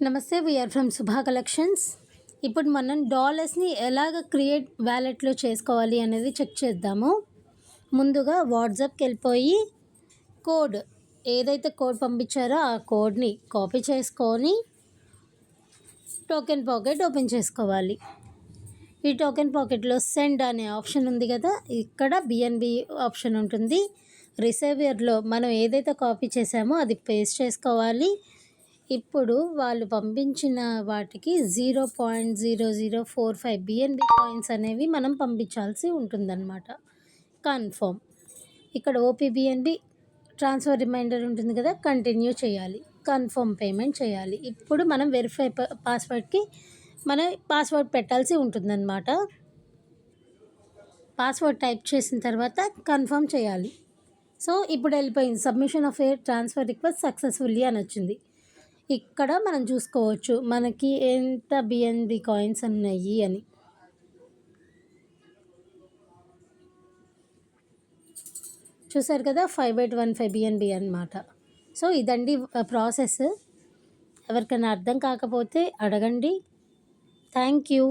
నమస్తే, we are from Shubha collections. ఇప్పుడు మనం డాలర్స్ని ఎలాగ క్రియేట్ వ్యాలెట్లో చేసుకోవాలి అనేది చెక్ చేద్దాము. ముందుగా వాట్సాప్కి వెళ్ళిపోయి కోడ్ ఏదైతే కోడ్ పంపించారో ఆ కోడ్ని కాపీ చేసుకొని టోకెన్ పాకెట్ ఓపెన్ చేసుకోవాలి. ఈ టోకెన్ పాకెట్లో సెండ్ అనే ఆప్షన్ ఉంది కదా, ఇక్కడ బిఎన్బి ఆప్షన్ ఉంటుంది. రిసీవర్లో మనం ఏదైతే కాపీ చేసామో అది పేస్ట్ చేసుకోవాలి. ఇప్పుడు వాళ్ళు పంపించిన వాటికి 0.0045 బిఎన్బి కాయిన్స్ అనేవి మనం పంపించాల్సి ఉంటుందన్నమాట. కన్ఫర్మ్. ఇక్కడ ఓపీబిఎన్బి ట్రాన్స్ఫర్ రిమైండర్ ఉంటుంది కదా, కంటిన్యూ చేయాలి. కన్ఫర్మ్ పేమెంట్ చేయాలి. ఇప్పుడు మనం వెరిఫై పాస్వర్డ్కి మన పాస్వర్డ్ పెట్టాల్సి ఉంటుందన్నమాట. పాస్వర్డ్ టైప్ చేసిన తర్వాత కన్ఫర్మ్ చేయాలి. సో ఇప్పుడు వెళ్ళిపోయింది. Submission of A transfer request successfully అని వచ్చింది. ఇక్కడ మనం చూసుకోవచ్చు మనకి ఎంత బిఎన్బి కాయిన్స్ ఉన్నాయి అని. చూసారు కదా, 5815 బిఎన్బి అన్నమాట. సో ఇదండి ప్రాసెస్. ఎవరికైనా అర్థం కాకపోతే అడగండి. Thank you.